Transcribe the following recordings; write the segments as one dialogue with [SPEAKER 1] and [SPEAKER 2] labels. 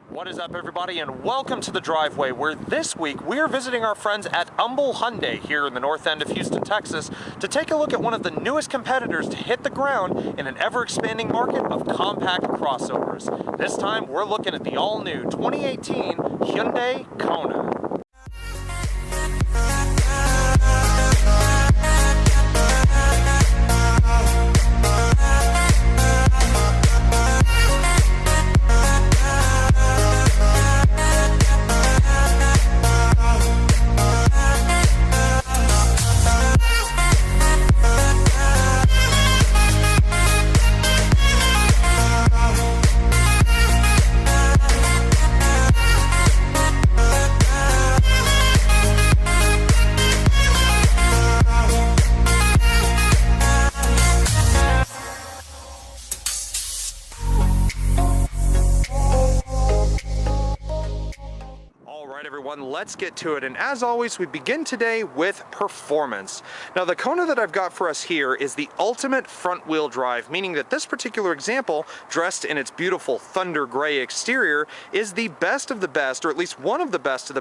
[SPEAKER 1] What is up, everybody, and welcome to the driveway, where this week we are visiting our friends at Hyundai here in the north end of Houston, Texas, to take a look at one of the newest competitors to hit the ground in an ever-expanding market of compact crossovers. This time we're looking at the all-new 2018 Hyundai Kona. Let's get to it, and as always we begin today with performance. Now the Kona that I've got for us here is the ultimate front wheel drive, meaning that this particular example, dressed in its beautiful thunder gray exterior, is the best of the best, or at least one of the best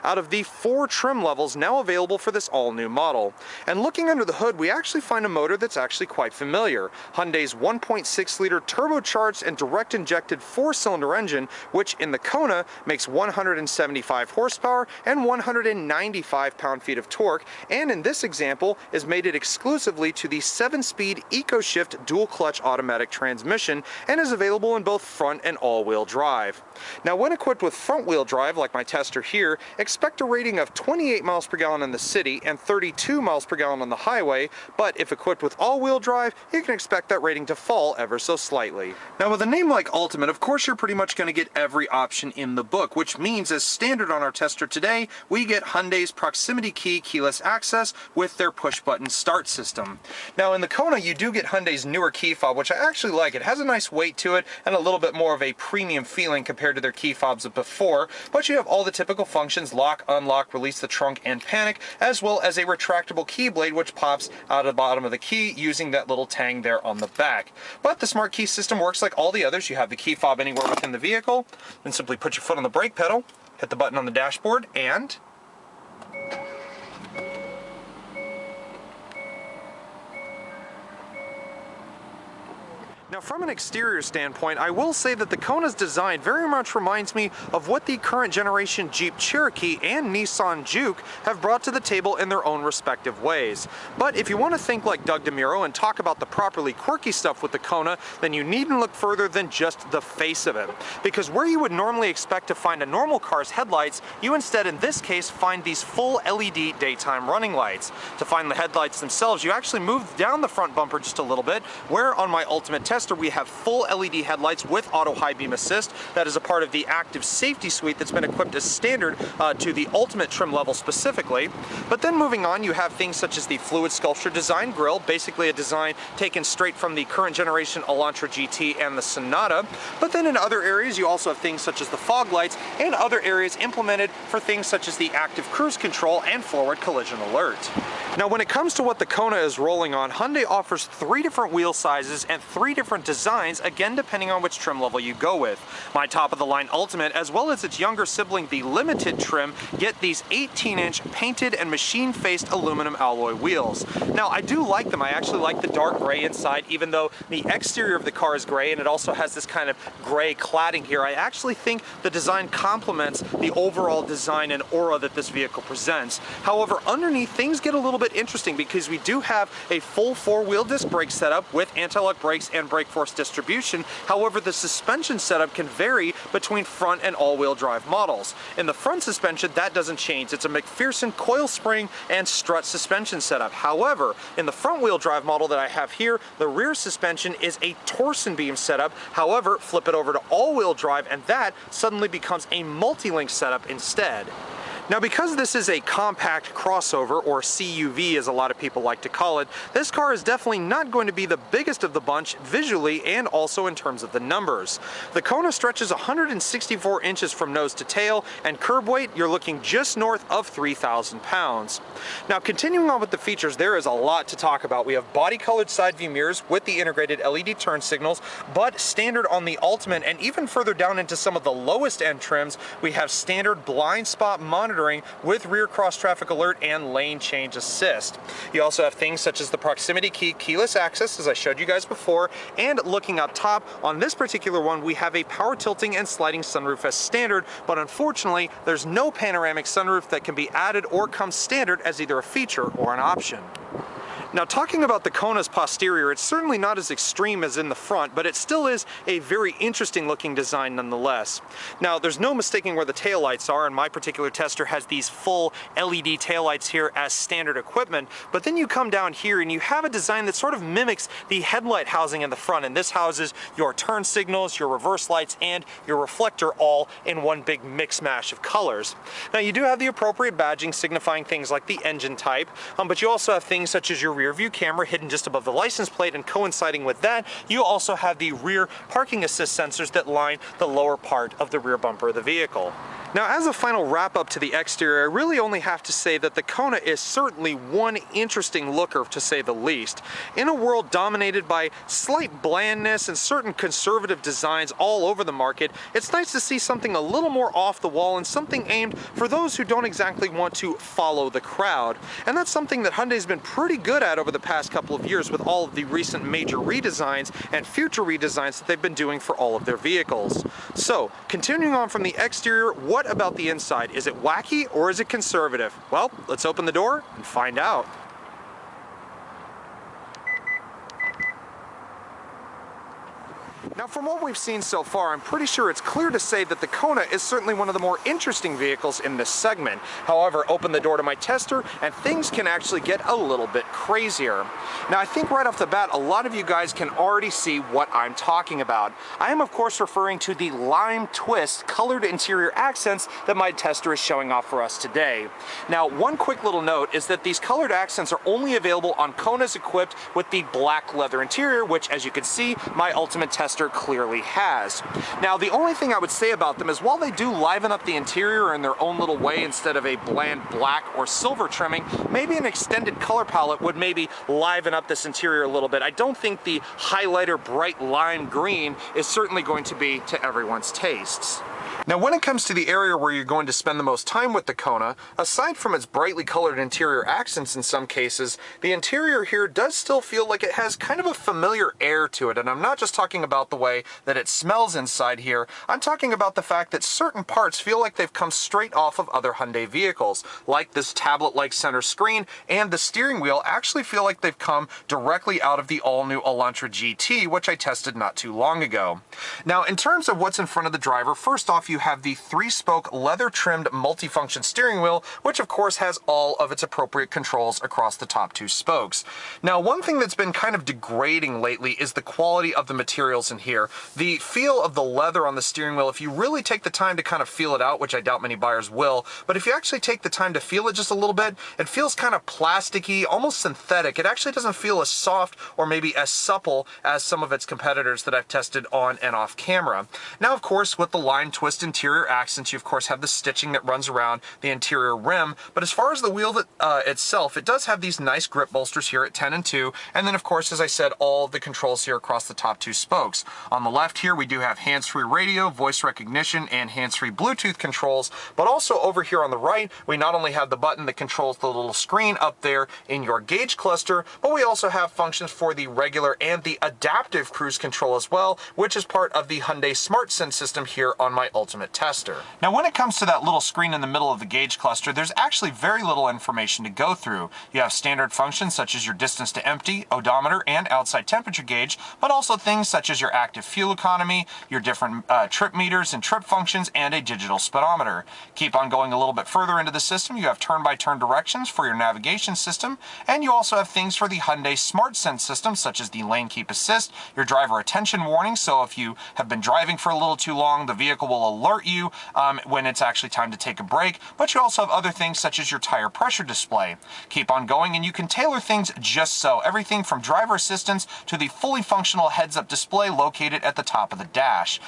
[SPEAKER 1] out of the 4 trim levels now available for this all new model. And looking under the hood, we actually find a motor that's actually quite familiar. Hyundai's 1.6 liter turbocharged and direct injected 4-cylinder engine, which in the Kona makes 175 horsepower and 195 pound-feet of torque, and in this example is mated exclusively to the 7-speed EcoShift dual-clutch automatic transmission and is available in both front and all-wheel drive. Now when equipped with front-wheel drive, like my tester here, expect a rating of 28 miles per gallon in the city and 32 miles per gallon on the highway, but if equipped with all-wheel drive, you can expect that rating to fall ever so slightly. Now with a name like Ultimate, of course you're pretty much going to get every option in the book, which means as standard on our tester today, we get Hyundai's proximity key keyless access with their push-button start system. Now in the Kona, you do get Hyundai's newer key fob, which I actually like. It has a nice weight to it and a little bit more of a premium feeling compared to their key fobs of before, but you have all the typical functions: lock, unlock, release the trunk, and panic, as well as a retractable key blade which pops out of the bottom of the key using that little tang there on the back. But the smart key system works like all the others. You have the key fob anywhere within the vehicle, then simply put your foot on the brake pedal, hit the button on the dashboard, and now, from an exterior standpoint, I will say that the Kona's design very much reminds me of what the current generation Jeep Cherokee and Nissan Juke have brought to the table in their own respective ways. But if you want to think like Doug DeMuro and talk about the properly quirky stuff with the Kona, then you needn't look further than just the face of it. Because where you would normally expect to find a normal car's headlights, you instead in this case find these full LED daytime running lights. To find the headlights themselves, you actually move down the front bumper just a little bit, where on my Ultimate test we have full LED headlights with auto high beam assist. That is a part of the active safety suite that's been equipped as standard to the Ultimate trim level specifically. But then moving on, you have things such as the fluid sculpture design grille, basically a design taken straight from the current generation Elantra GT and the Sonata. But then in other areas, you also have things such as the fog lights and other areas implemented for things such as the active cruise control and forward collision alert. Now when it comes to what the Kona is rolling on, Hyundai offers 3 different wheel sizes and 3 different designs, again depending on which trim level you go with. My top of the line Ultimate, as well as its younger sibling the Limited trim, get these 18-inch painted and machine-faced aluminum alloy wheels. Now I do like them. I actually like the dark gray inside, even though the exterior of the car is gray and it also has this kind of gray cladding here. I actually think the design complements the overall design and aura that this vehicle presents. However, underneath things get a little bit interesting because we do have a full 4-wheel disc brake setup with anti-lock brakes and brake force distribution. However, the suspension setup can vary between front and all-wheel drive models. In the front suspension, that doesn't change. It's a McPherson coil spring and strut suspension setup. However, in the front-wheel drive model that I have here, the rear suspension is a torsion beam setup. However, flip it over to all-wheel drive and that suddenly becomes a multi-link setup instead. Now, because this is a compact crossover, or CUV as a lot of people like to call it, this car is definitely not going to be the biggest of the bunch visually and also in terms of the numbers. The Kona stretches 164 inches from nose to tail, and curb weight, you're looking just north of 3,000 pounds. Now, continuing on with the features, there is a lot to talk about. We have body-colored side view mirrors with the integrated LED turn signals, but standard on the Ultimate, and even further down into some of the lowest end trims, we have standard blind spot monitoring with rear cross traffic alert and lane change assist. You also have things such as the proximity key, keyless access, as I showed you guys before, and looking up top, on this particular one, we have a power tilting and sliding sunroof as standard, but unfortunately, there's no panoramic sunroof that can be added or comes standard as either a feature or an option. Now, talking about the Kona's posterior, it's certainly not as extreme as in the front, but it still is a very interesting looking design nonetheless. Now, there's no mistaking where the taillights are, and my particular tester has these full LED taillights here as standard equipment, but then you come down here and you have a design that sort of mimics the headlight housing in the front, and this houses your turn signals, your reverse lights, and your reflector all in one big mix mash of colors. Now, you do have the appropriate badging signifying things like the engine type, but you also have things such as your rear view camera hidden just above the license plate, and coinciding with that, you also have the rear parking assist sensors that line the lower part of the rear bumper of the vehicle. Now, as a final wrap up to the exterior, I really only have to say that the Kona is certainly one interesting looker, to say the least. In a world dominated by slight blandness and certain conservative designs all over the market, it's nice to see something a little more off the wall and something aimed for those who don't exactly want to follow the crowd. And that's something that Hyundai's been pretty good at over the past couple of years with all of the recent major redesigns and future redesigns that they've been doing for all of their vehicles. So, continuing on from the exterior, what about the inside? Is it wacky or is it conservative? Well, let's open the door and find out. Now, from what we've seen so far, I'm pretty sure it's clear to say that the Kona is certainly one of the more interesting vehicles in this segment. However, open the door to my tester and things can actually get a little bit crazier. Now, I think right off the bat, a lot of you guys can already see what I'm talking about. I am, of course, referring to the lime twist colored interior accents that my tester is showing off for us today. Now, one quick little note is that these colored accents are only available on Konas equipped with the black leather interior, which, as you can see, my Ultimate tester clearly has. Now, the only thing I would say about them is while they do liven up the interior in their own little way instead of a bland black or silver trimming, maybe an extended color palette would maybe liven up this interior a little bit. I don't think the highlighter bright lime green is certainly going to be to everyone's tastes. Now, when it comes to the area where you're going to spend the most time with the Kona, aside from its brightly colored interior accents in some cases, the interior here does still feel like it has kind of a familiar air to it. And I'm not just talking about the way that it smells inside here, I'm talking about the fact that certain parts feel like they've come straight off of other Hyundai vehicles, like this tablet-like center screen, and the steering wheel actually feel like they've come directly out of the all-new Elantra GT, which I tested not too long ago. Now, in terms of what's in front of the driver, first off, you have the 3-spoke leather-trimmed multifunction steering wheel, which of course has all of its appropriate controls across the top 2 spokes. Now, one thing that's been kind of degrading lately is the quality of the materials in here. The feel of the leather on the steering wheel, if you really take the time to kind of feel it out, which I doubt many buyers will, but if you actually take the time to feel it just a little bit, it feels kind of plasticky, almost synthetic. It actually doesn't feel as soft or maybe as supple as some of its competitors that I've tested on and off camera. Now, of course, with the lime twist interior accents, you of course have the stitching that runs around the interior rim, but as far as the wheel itself, it does have these nice grip bolsters here at 10 and 2, and then of course, as I said, all of the controls here across the top 2 spokes. On the left here, we do have hands-free radio, voice recognition, and hands-free Bluetooth controls, but also over here on the right, we not only have the button that controls the little screen up there in your gauge cluster, but we also have functions for the regular and the adaptive cruise control as well, which is part of the Hyundai SmartSense system here on my Ultimate tester. Now, when it comes to that little screen in the middle of the gauge cluster, there's actually very little information to go through. You have standard functions such as your distance to empty, odometer, and outside temperature gauge, but also things such as your active fuel economy, your different trip meters and trip functions, and a digital speedometer. Keep on going a little bit further into the system, you have turn-by-turn directions for your navigation system, and you also have things for the Hyundai SmartSense system, such as the lane keep assist, your driver attention warning, so if you have been driving for a little too long, the vehicle will alert you when it's actually time to take a break, but you also have other things such as your tire pressure display. Keep on going and you can tailor things just so. Everything from driver assistance to the fully functional heads-up display located at the top of the dash.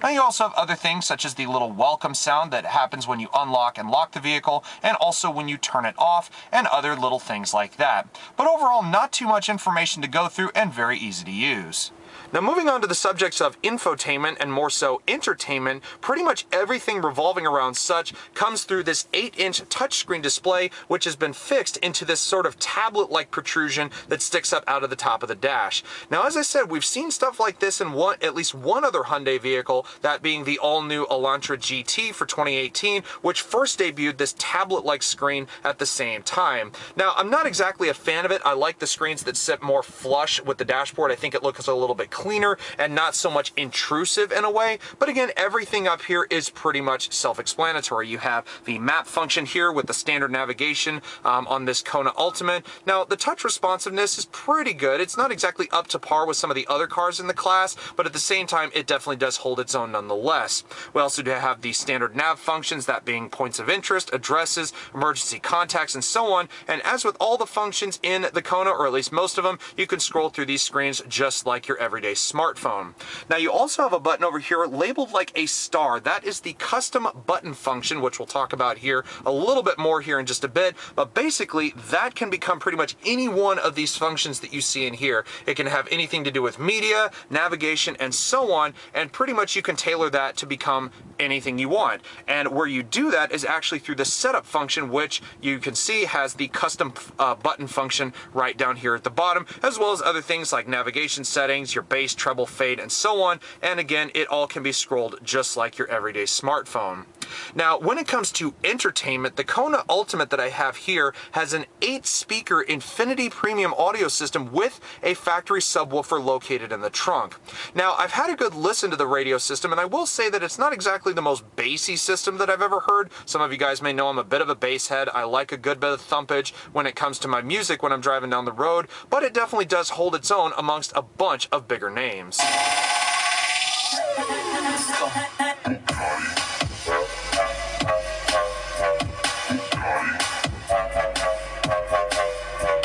[SPEAKER 1] Now you also have other things such as the little welcome sound that happens when you unlock and lock the vehicle, and also when you turn it off, and other little things like that. But overall, not too much information to go through and very easy to use. Now moving on to the subjects of infotainment and more so entertainment, pretty much everything revolving around such comes through this 8-inch touchscreen display, which has been fixed into this sort of tablet-like protrusion that sticks up out of the top of the dash. Now as I said, we've seen stuff like this in at least one other Hyundai vehicle, that being the all-new Elantra GT for 2018, which first debuted this tablet-like screen at the same time. Now I'm not exactly a fan of it. I like the screens that sit more flush with the dashboard. I think it looks a little bit cleaner and not so much intrusive in a way, but again, everything up here is pretty much self-explanatory. You have the map function here with the standard navigation on this Kona Ultimate. Now the touch responsiveness is pretty good. It's not exactly up to par with some of the other cars in the class, but at the same time it definitely does hold its own nonetheless. We also do have the standard nav functions, that being points of interest, addresses, emergency contacts, and so on. And as with all the functions in the Kona, or at least most of them, you can scroll through these screens just like your everyday smartphone. Now you also have a button over here labeled like a star. That is the custom button function, which we'll talk about here a little bit more here in just a bit, but basically that can become pretty much any one of these functions that you see in here. It can have anything to do with media, navigation, and so on, and pretty much you can tailor that to become anything you want. And where you do that is actually through the setup function, which you can see has the custom button function right down here at the bottom, as well as other things like navigation settings, your bass, treble, fade, and so on. And again, it all can be scrolled just like your everyday smartphone. Now, when it comes to entertainment, the Kona Ultimate that I have here has an 8-speaker Infinity Premium audio system with a factory subwoofer located in the trunk. Now, I've had a good listen to the radio system, and I will say that it's not exactly the most bassy system that I've ever heard. Some of you guys may know I'm a bit of a bass head. I like a good bit of thumpage when it comes to my music when I'm driving down the road, but it definitely does hold its own amongst a bunch of bigger names.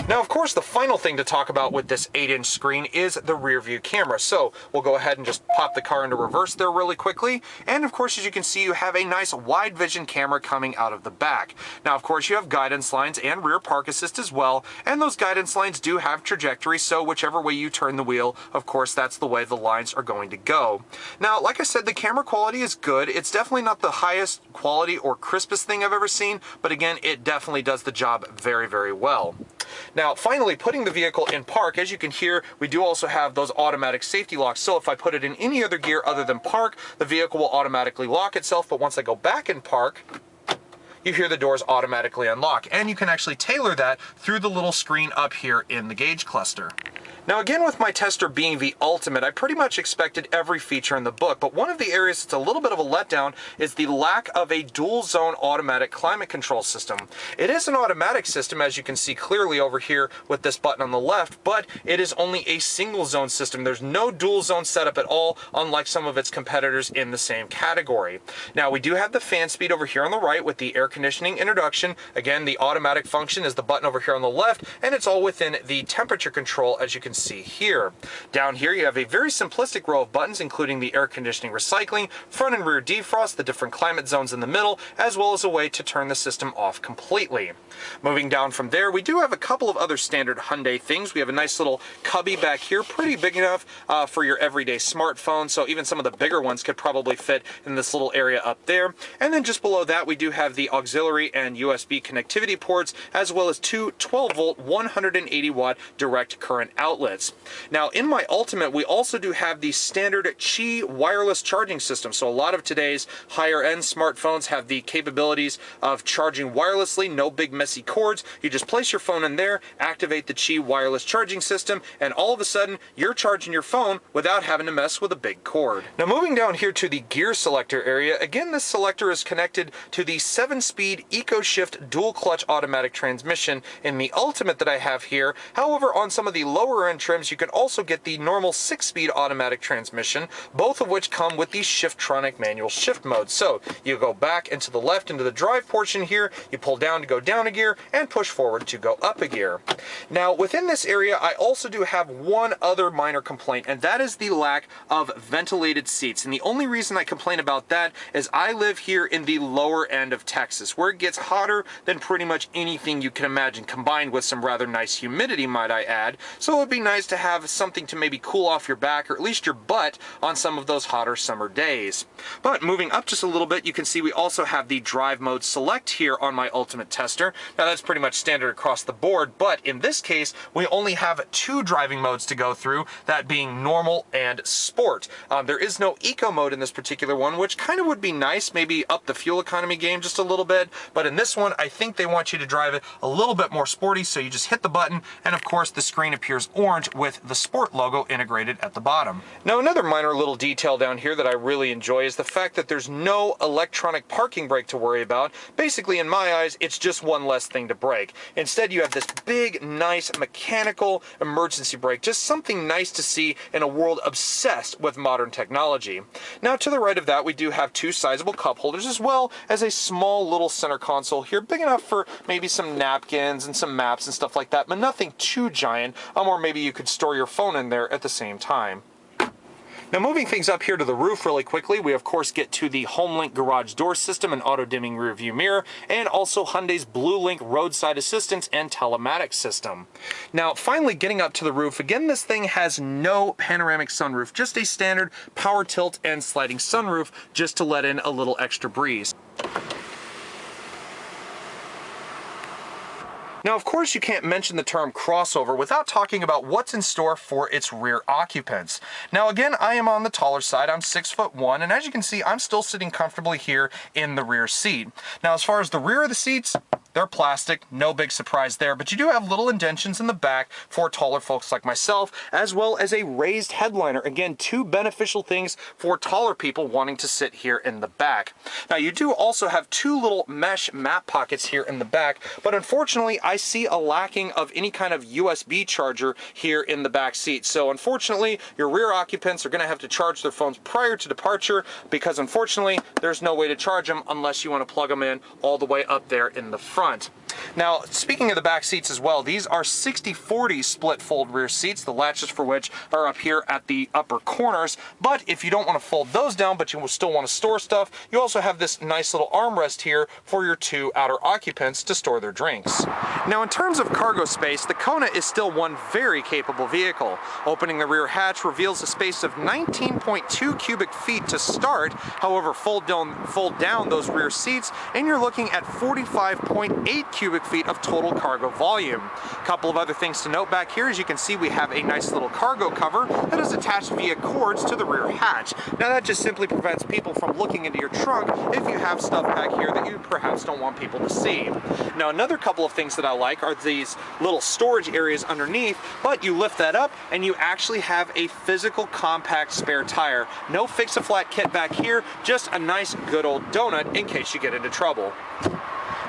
[SPEAKER 1] Now, of course, the final thing to talk about with this 8-inch screen is the rear view camera. So we'll go ahead and just pop the car into reverse there really quickly. And of course, as you can see, you have a nice wide vision camera coming out of the back. Now, of course, you have guidance lines and rear park assist as well. And those guidance lines do have trajectory. So whichever way you turn the wheel, of course, that's the way the lines are going to go. Now, like I said, the camera quality is good. It's definitely not the highest quality or crispest thing I've ever seen. But again, it definitely does the job very, very well. Now, finally, putting the vehicle in park, as you can hear, we do also have those automatic safety locks. So if I put it in any other gear other than park, the vehicle will automatically lock itself. But once I go back in park, you hear the doors automatically unlock. And you can actually tailor that through the little screen up here in the gauge cluster. Now again, with my tester being the Ultimate, I pretty much expected every feature in the book, but one of the areas that's a little bit of a letdown is the lack of a dual zone automatic climate control system. It is an automatic system, as you can see clearly over here with this button on the left, but it is only a single zone system. There's no dual zone setup at all, unlike some of its competitors in the same category. Now we do have the fan speed over here on the right with the air conditioning introduction. Again, the automatic function is the button over here on the left, and it's all within the temperature control, as you can see here. Down here you have a very simplistic row of buttons, including the air conditioning recycling, front and rear defrost, the different climate zones in the middle, as well as a way to turn the system off completely. Moving down from there, we do have a couple of other standard Hyundai things. We have a nice little cubby back here, pretty big enough for your everyday smartphone, so even some of the bigger ones could probably fit in this little area up there. And then just below that, we do have the auxiliary and USB connectivity ports, as well as two 12-volt 180-watt direct current outlets. outlets. Now in my Ultimate, we also do have the standard Qi wireless charging system. So a lot of today's higher end smartphones have the capabilities of charging wirelessly, no big messy cords. You just place your phone in there, activate the Qi wireless charging system, and all of a sudden you're charging your phone without having to mess with a big cord. Now moving down here to the gear selector area, again this selector is connected to the 7-speed EcoShift dual clutch automatic transmission in the Ultimate that I have here. However, on some of the lower end trims you can also get the normal 6-speed automatic transmission, both of which come with the Shiftronic manual shift mode. So you go back and to the left into the drive portion here, you pull down to go down a gear and push forward to go up a gear. Now within this area I also do have one other minor complaint, and that is the lack of ventilated seats. And the only reason I complain about that is I live here in the lower end of Texas, where it gets hotter than pretty much anything you can imagine, combined with some rather nice humidity, might I add. So it would be nice to have something to maybe cool off your back or at least your butt on some of those hotter summer days. But moving up just a little bit, you can see we also have the drive mode select here on my Ultimate tester. Now that's pretty much standard across the board, but in this case we only have two driving modes to go through, that being normal and sport. There is no eco mode in this particular one, which kind of would be nice, maybe up the fuel economy game just a little bit, but in this one I think they want you to drive it a little bit more sporty, so you just hit the button and of course the screen appears orange with the sport logo integrated at the bottom. Now another minor little detail down here that I really enjoy is the fact that there's no electronic parking brake to worry about. Basically in my eyes it's just one less thing to brake. Instead you have this big nice mechanical emergency brake, just something nice to see in a world obsessed with modern technology. Now to the right of that we do have two sizable cup holders as well as a small little center console here, big enough for maybe some napkins and some maps and stuff like that, but nothing too giant, or maybe you could store your phone in there at the same time. Now moving things up here to the roof really quickly, we of course get to the HomeLink garage door system and auto dimming rear view mirror, and also Hyundai's BlueLink roadside assistance and telematics system. Now finally getting up to the roof, again this thing has no panoramic sunroof, just a standard power tilt and sliding sunroof just to let in a little extra breeze. Now, of course, you can't mention the term crossover without talking about what's in store for its rear occupants. Now, again, I am on the taller side. I'm 6'1", and as you can see, I'm still sitting comfortably here in the rear seat. Now, as far as the rear of the seats, they're plastic, no big surprise there, but you do have little indentions in the back for taller folks like myself, as well as a raised headliner. Again, two beneficial things for taller people wanting to sit here in the back. Now, you do also have two little mesh map pockets here in the back, but unfortunately, I see a lacking of any kind of USB charger here in the back seat. So unfortunately, your rear occupants are going to have to charge their phones prior to departure, because unfortunately, there's no way to charge them unless you want to plug them in all the way up there in the front. Now, speaking of the back seats as well, these are 60/40 split fold rear seats, the latches for which are up here at the upper corners. But if you don't want to fold those down, but you still want to store stuff, you also have this nice little armrest here for your two outer occupants to store their drinks. Now, in terms of cargo space, the Kona is still one very capable vehicle. Opening the rear hatch reveals a space of 19.2 cubic feet to start. However, fold down those rear seats and you're looking at 45.8 cubic feet of total cargo volume. A couple of other things to note back here. As you can see, we have a nice little cargo cover that is attached via cords to the rear hatch. Now that just simply prevents people from looking into your trunk if you have stuff back here that you perhaps don't want people to see. Now, another couple of things that I like are these little storage areas underneath, but you lift that up and you actually have a physical compact spare tire. No fix-a-flat kit back here, just a nice good old donut in case you get into trouble.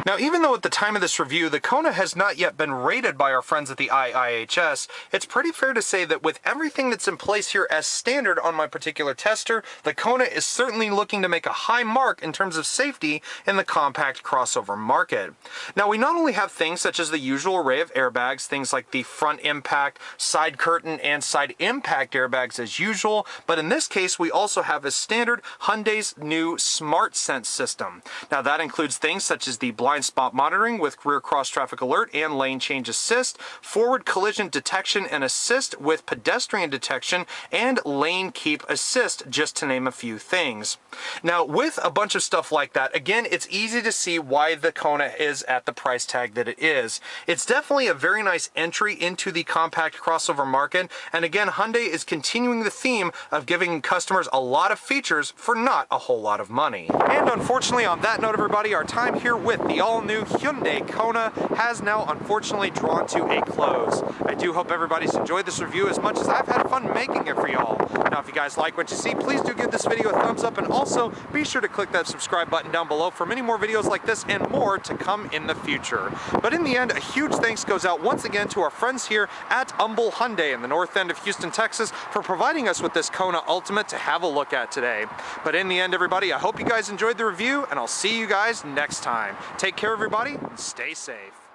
[SPEAKER 1] Now, even though at the time of this review, the Kona has not yet been rated by our friends at the IIHS, it's pretty fair to say that with everything that's in place here as standard on my particular tester, the Kona is certainly looking to make a high mark in terms of safety in the compact crossover market. Now, we not only have things such as the usual array of airbags, things like the front impact, side curtain, and side impact airbags as usual, but in this case, we also have a standard Hyundai's new Smart Sense system. Now, that includes things such as the blind blind spot monitoring with rear cross traffic alert and lane change assist, forward collision detection and assist with pedestrian detection, and lane keep assist, just to name a few things. Now, with a bunch of stuff like that, again, it's easy to see why the Kona is at the price tag that it is. It's definitely a very nice entry into the compact crossover market, and again, Hyundai is continuing the theme of giving customers a lot of features for not a whole lot of money. And unfortunately, on that note, everybody, our time here with the all-new Hyundai Kona has now unfortunately drawn to a close. I do hope everybody's enjoyed this review as much as I've had fun making it for y'all. Now, if you guys like what you see, please do give this video a thumbs up, and also be sure to click that subscribe button down below for many more videos like this and more to come in the future. But in the end, a huge thanks goes out once again to our friends here at Humble Hyundai in the north end of Houston, Texas, for providing us with this Kona Ultimate to have a look at today. But in the end, everybody, I hope you guys enjoyed the review, and I'll see you guys next time. Take care, everybody, and stay safe.